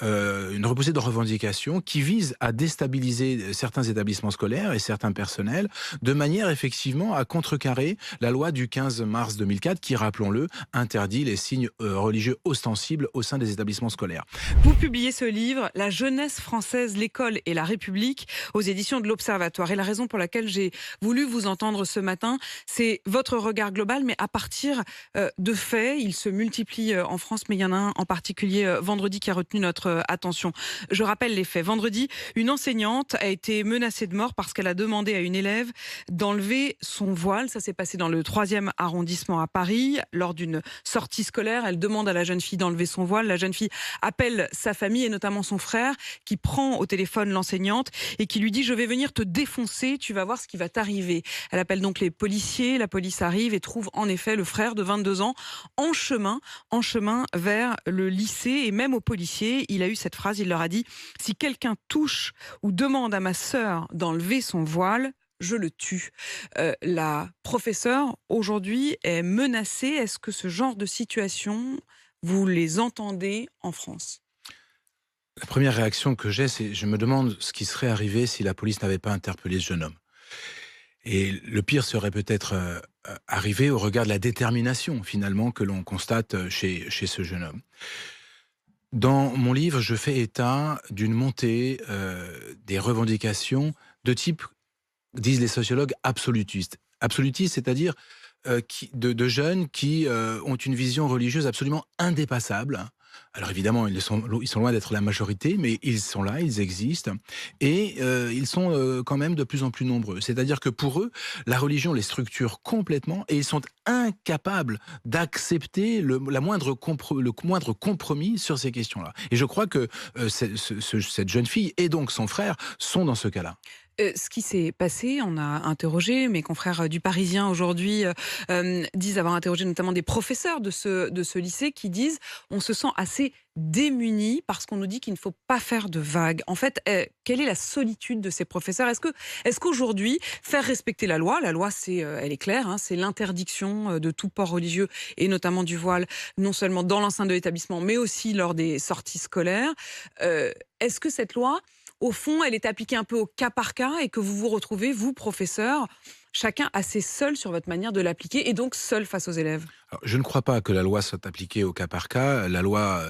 une repoussée de revendications qui vise à déstabiliser certains établissements scolaires et certains personnels, de manière effectivement à contrecarrer la loi du 15 mars 2004 qui, rappelons-le, interdit les signes religieux ostensibles au sein des établissements scolaires. Vous publiez ce livre, La jeunesse française, l'école et la République, aux éditions de l'Observatoire. Et la raison pour laquelle j'ai voulu vous entendre ce matin, c'est votre regard global, mais à partir de faits. Ils se multiplient en France, mais il y en a un en particulier vendredi qui a retenu notre attention. Je rappelle les faits. Vendredi, une enseignante a été menacée de mort parce qu'elle a demandé à une élève d'enlever son voile. Ça s'est passé dans le 3e arrondissement à Paris. Lors d'une sortie scolaire, elle demande à la jeune fille d'enlever son voile. La jeune fille appelle sa famille et notamment son frère qui prend au téléphone l'enseignante et qui lui dit « Je vais venir te défoncer, tu vas voir ce qui va t'arriver ». Elle appelle donc les policiers, la police arrive et trouve en effet le frère de 22 ans en chemin vers le lycée. Et même aux policiers, il a eu cette phrase, il leur a dit « Si quelqu'un touche ou demande à ma sœur d'enlever son voile, je le tue ». La professeure aujourd'hui est menacée. Est-ce que ce genre de situation, vous les entendez en France? La première réaction que j'ai, c'est je me demande ce qui serait arrivé si la police n'avait pas interpellé ce jeune homme. Et le pire serait peut-être arrivé au regard de la détermination, finalement, que l'on constate chez ce jeune homme. Dans mon livre, je fais état d'une montée des revendications de type, disent les sociologues, absolutiste. Absolutiste, c'est-à-dire de jeunes qui ont une vision religieuse absolument indépassable. Alors évidemment, ils sont loin d'être la majorité, mais ils sont là, ils existent, et ils sont quand même de plus en plus nombreux. C'est-à-dire que pour eux, la religion les structure complètement, et ils sont incapables d'accepter le moindre compromis sur ces questions-là. Et je crois que cette jeune fille et donc son frère sont dans ce cas-là. Ce qui s'est passé, on a interrogé, mes confrères du Parisien aujourd'hui disent avoir interrogé notamment des professeurs de ce lycée qui disent on se sent assez démunis parce qu'on nous dit qu'il ne faut pas faire de vagues. En fait, quelle est la solitude de ces professeurs? Est-ce qu'aujourd'hui, faire respecter la loi c'est, elle est claire, hein, c'est l'interdiction de tout port religieux et notamment du voile, non seulement dans l'enceinte de l'établissement, mais aussi lors des sorties scolaires. Est-ce que cette loi, au fond, elle est appliquée un peu au cas par cas et que vous vous retrouvez, vous, professeurs, chacun assez seul sur votre manière de l'appliquer et donc seul face aux élèves? Alors, je ne crois pas que la loi soit appliquée au cas par cas. La loi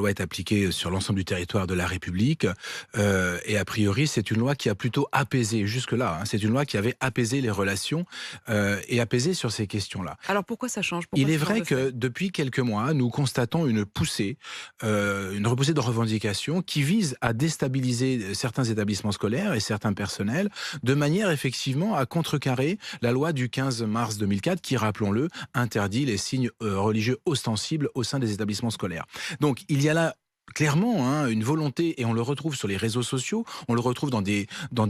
est appliquée sur l'ensemble du territoire de la République. Et a priori, c'est une loi qui a plutôt apaisé, jusque-là, hein, c'est une loi qui avait apaisé les relations et apaisé sur ces questions-là. Alors pourquoi ça change? Pourquoi Il est ce genre vrai de que fait? depuis quelques mois, nous constatons une repoussée de revendications qui vise à déstabiliser certains établissements scolaires et certains personnels, de manière effectivement à contrecarrer la loi du 15 mars 2004 qui, rappelons-le, interdit les signes religieux ostensibles au sein des établissements scolaires. Donc il y a là clairement, hein, une volonté, et on le retrouve sur les réseaux sociaux, on le retrouve dans des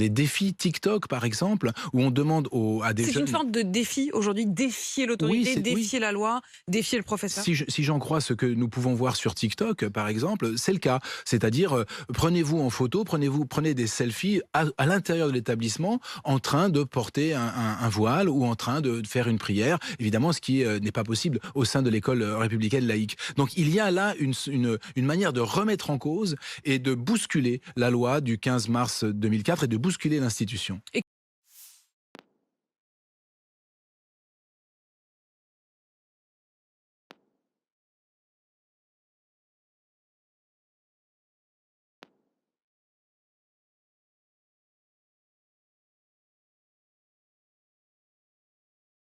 défis TikTok par exemple, où on demande à des C'est une jeunes... sorte de défi aujourd'hui, défier Oui, l'autorité, oui. défier la loi, défier le professeur? Si j'en crois ce que nous pouvons voir sur TikTok, par exemple, c'est le cas. C'est-à-dire, prenez-vous en photo, prenez des selfies à l'intérieur de l'établissement, en train de porter un voile ou en train de faire une prière. Évidemment, ce qui n'est pas possible au sein de l'école républicaine laïque. Donc, il y a là une manière de remettre en cause et de bousculer la loi du 15 mars 2004 et de bousculer l'institution.